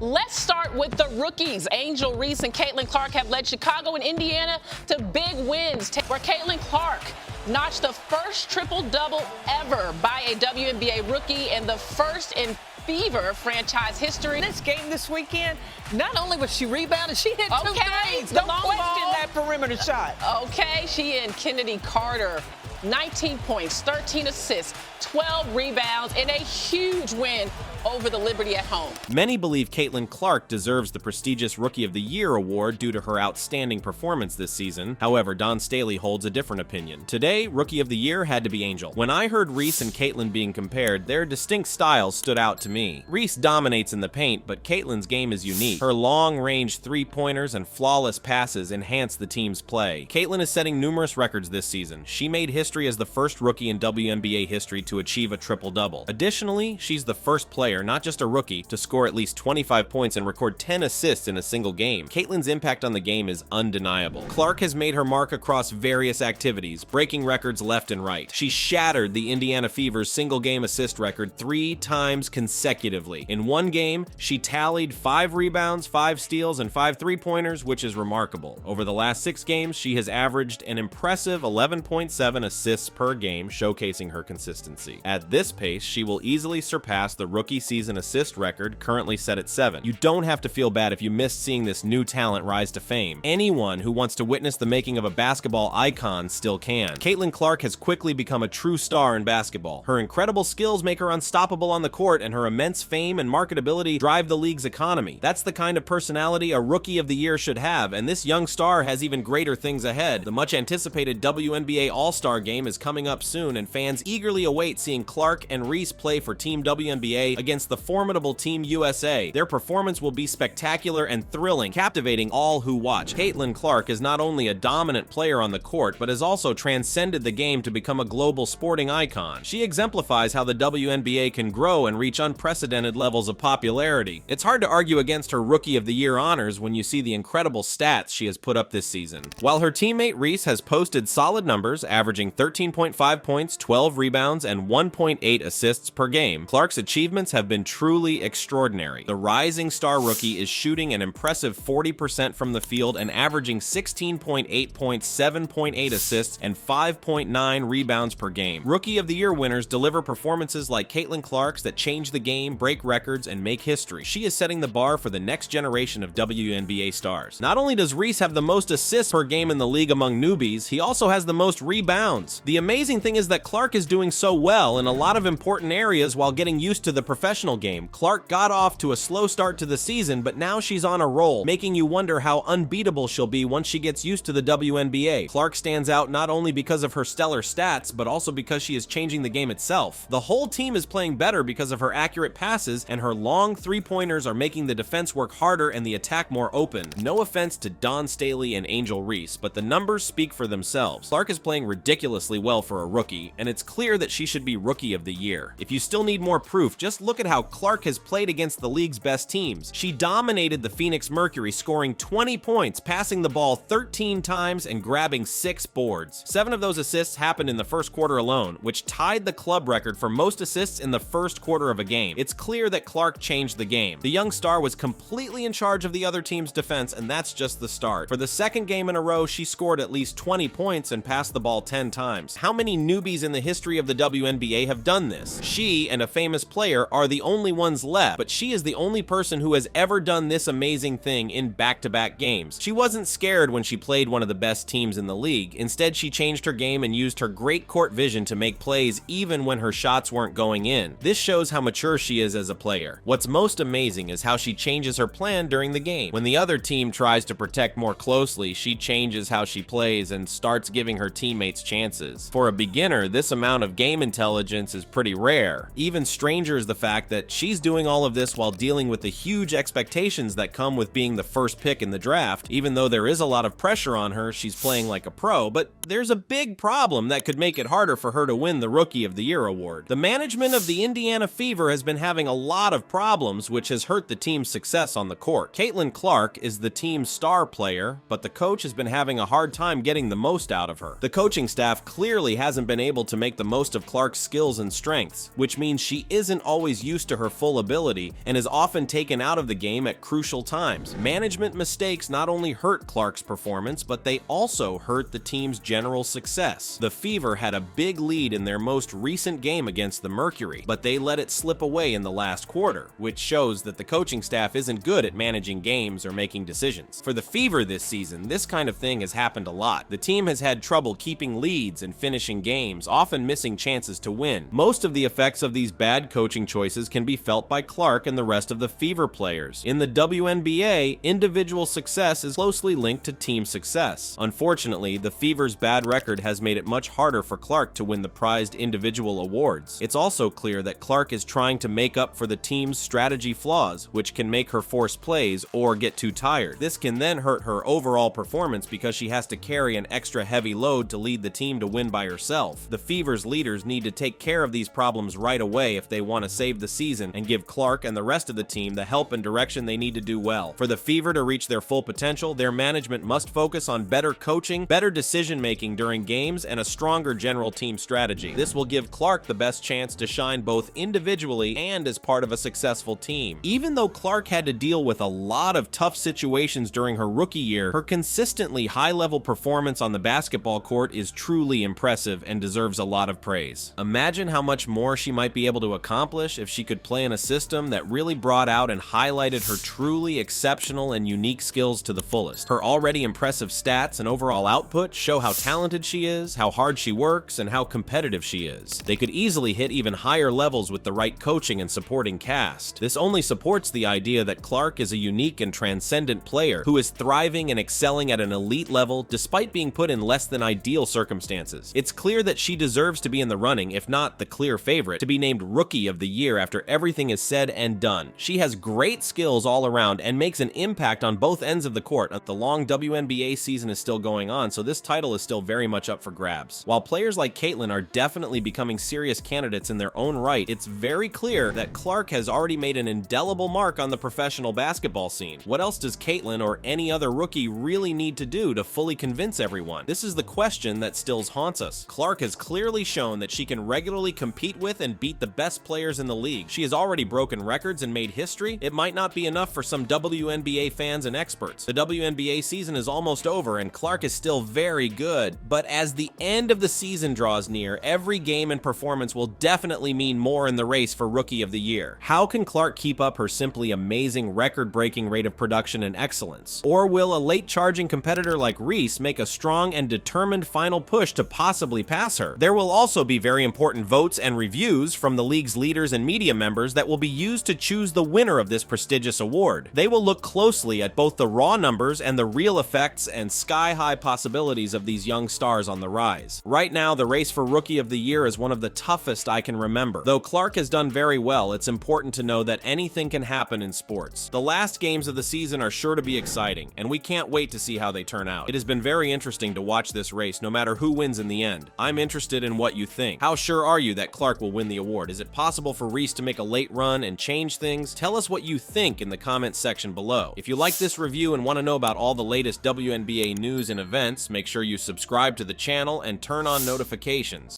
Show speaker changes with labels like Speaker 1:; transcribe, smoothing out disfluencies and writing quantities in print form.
Speaker 1: Let's start with the rookies. Angel Reese and Caitlyn Clark have led Chicago and Indiana to big wins, where Caitlyn Clark notched the first triple-double ever by a WNBA rookie and the first in Fever franchise history.
Speaker 2: In this game this weekend, not only was she rebounded, she hit two threes.
Speaker 1: The
Speaker 2: Don't
Speaker 1: long
Speaker 2: question
Speaker 1: ball.
Speaker 2: that perimeter shot.
Speaker 1: Okay, she and Kennedy Carter, 19 points, 13 assists, 12 rebounds, and a huge win over the Liberty at home.
Speaker 3: Many believe Caitlyn Clark deserves the prestigious Rookie of the Year award due to her outstanding performance this season. However, Don Staley holds a different opinion. Today, Rookie of the Year had to be Angel. When I heard Reese and Caitlyn being compared, their distinct styles stood out to me. Reese dominates in the paint, but Caitlyn's game is unique. Her long-range three-pointers and flawless passes enhance the team's play. Caitlyn is setting numerous records this season. She made history as the first rookie in WNBA history to achieve a triple-double. Additionally, she's the first player, not just a rookie, to score at least 25 points and record 10 assists in a single game. Caitlyn's impact on the game is undeniable. Clark has made her mark across various activities, breaking records left and right. She shattered the Indiana Fever's single-game assist record 3 times consecutively. In one game, she tallied 5 rebounds, 5 steals, and 5 three-pointers, which is remarkable. Over the last 6 games, she has averaged an impressive 11.7 assists per game, showcasing her consistency. At this pace, she will easily surpass the rookie season assist record, currently set at 7. You don't have to feel bad if you missed seeing this new talent rise to fame. Anyone who wants to witness the making of a basketball icon still can. Caitlyn Clark has quickly become a true star in basketball. Her incredible skills make her unstoppable on the court, and her immense fame and marketability drive the league's economy. That's the kind of personality a Rookie of the Year should have, and this young star has even greater things ahead. The much anticipated WNBA All-Star Game is coming up soon, and fans eagerly await seeing Clark and Reese play for Team WNBA against the formidable Team USA. Their performance will be spectacular and thrilling, captivating all who watch. Caitlyn Clark is not only a dominant player on the court, but has also transcended the game to become a global sporting icon. She exemplifies how the WNBA can grow and reach unprecedented levels of popularity. It's hard to argue against her Rookie of the Year honors when you see the incredible stats she has put up this season. While her teammate Reese has posted solid numbers, averaging 13.5 points, 12 rebounds, and 1.8 assists per game, Clark's achievements have been truly extraordinary. The rising star rookie is shooting an impressive 40% from the field and averaging 16.8 points, 7.8 assists, and 5.9 rebounds per game. Rookie of the Year winners deliver performances like Caitlyn Clark's that change the game, break records, and make history. She is setting the bar for the next generation of WNBA stars. Not only does Reese have the most assists per game in the league among newbies, he also has the most rebounds. The amazing thing is that Clark is doing so well in a lot of important areas while getting used to the professional game. Clark got off to a slow start to the season, but now she's on a roll, making you wonder how unbeatable she'll be once she gets used to the WNBA. Clark stands out not only because of her stellar stats, but also because she is changing the game itself. The whole team is playing better because of her accurate passes, and her long three-pointers are making the defense work harder and the attack more open. No offense to Don Staley and Angel Reese, but the numbers speak for themselves. Clark is playing ridiculously well for a rookie, and it's clear that she should be Rookie of the Year. If you still need more proof, just look at how Clark has played against the league's best teams. She dominated the Phoenix Mercury, scoring 20 points, passing the ball 13 times, and grabbing 6 boards. 7 of those assists happened in the first quarter alone, which tied the club record for most assists in the first quarter of a game. It's clear that Clark changed the game. The young star was completely in charge of the other team's defense, and that's just the start. For the second game in a row, she scored at least 20 points and passed the ball 10 times. How many newbies in the history of the WNBA have done this? She and a famous player are the only ones left, but she is the only person who has ever done this amazing thing in back-to-back games. She wasn't scared when she played one of the best teams in the league. Instead, she changed her game and used her great court vision to make plays even when her shots weren't going in. This shows how mature she is as a player. What's most amazing is how she changes her plan during the game. When the other team tries to protect more closely, she changes how she plays and starts giving her teammates chances. For a beginner, this amount of game intelligence is pretty rare. Even stranger is the fact that she's doing all of this while dealing with the huge expectations that come with being the first pick in the draft. Even though there is a lot of pressure on her, she's playing like a pro, but there's a big problem that could make it harder for her to win the Rookie of the Year award. The management of the Indiana Fever has been having a lot of problems, which has hurt the team's success on the court. Caitlyn Clark is the team's star player, but the coach has been having a hard time getting the most out of her. The coaching staff staff clearly hasn't been able to make the most of Clark's skills and strengths, which means she isn't always used to her full ability and is often taken out of the game at crucial times. Management mistakes not only hurt Clark's performance, but they also hurt the team's general success. The Fever had a big lead in their most recent game against the Mercury, but they let it slip away in the last quarter, which shows that the coaching staff isn't good at managing games or making decisions. For the Fever this season, this kind of thing has happened a lot. The team has had trouble keeping leads and finishing games, often missing chances to win. Most of the effects of these bad coaching choices can be felt by Clark and the rest of the Fever players. In the WNBA, individual success is closely linked to team success. Unfortunately, the Fever's bad record has made it much harder for Clark to win the prized individual awards. It's also clear that Clark is trying to make up for the team's strategy flaws, which can make her force plays or get too tired. This can then hurt her overall performance because she has to carry an extra heavy load to lead the team to win by herself. The Fever's leaders need to take care of these problems right away if they want to save the season and give Clark and the rest of the team the help and direction they need to do well. For the Fever to reach their full potential, their management must focus on better coaching, better decision-making during games, and a stronger general team strategy. This will give Clark the best chance to shine both individually and as part of a successful team. Even though Clark had to deal with a lot of tough situations during her rookie year, her consistently high-level performance on the basketball court is truly impressive and deserves a lot of praise. Imagine how much more she might be able to accomplish if she could play in a system that really brought out and highlighted her truly exceptional and unique skills to the fullest. Her already impressive stats and overall output show how talented she is, how hard she works, and how competitive she is. They could easily hit even higher levels with the right coaching and supporting cast. This only supports the idea that Clark is a unique and transcendent player who is thriving and excelling at an elite level despite being put in less than ideal circumstances. It's clear that she deserves to be in the running, if not the clear favorite, to be named Rookie of the Year after everything is said and done. She has great skills all around and makes an impact on both ends of the court. The long WNBA season is still going on, so this title is still very much up for grabs. While players like Caitlyn are definitely becoming serious candidates in their own right, it's very clear that Clark has already made an indelible mark on the professional basketball scene. What else does Caitlyn or any other rookie really need to do to fully convince everyone? This is the question that still haunts us. Clark has clearly shown that she can regularly compete with and beat the best players in the league. She has already broken records and made history. It might not be enough for some WNBA fans and experts. The WNBA season is almost over and Clark is still very good, but as the end of the season draws near, every game and performance will definitely mean more in the race for Rookie of the Year. How can Clark keep up her simply amazing record-breaking rate of production and excellence? Or will a late-charging competitor like Reese make a strong and determined final push to possibly pass her? There will also be very important votes and reviews from the league's leaders and media members that will be used to choose the winner of this prestigious award. They will look closely at both the raw numbers and the real effects and sky-high possibilities of these young stars on the rise. Right now, the race for Rookie of the Year is one of the toughest I can remember. Though Clark has done very well, it's important to know that anything can happen in sports. The last games of the season are sure to be exciting, and we can't wait to see how they turn out. It has been very interesting to watch this race, no matter who wins in the end. I'm interested in what you think. How sure are you that Clark will win the award? Is it possible for Reese to make a late run and change things? Tell us what you think in the comments section below. If you like this review and want to know about all the latest WNBA news and events, make sure you subscribe to the channel and turn on notifications.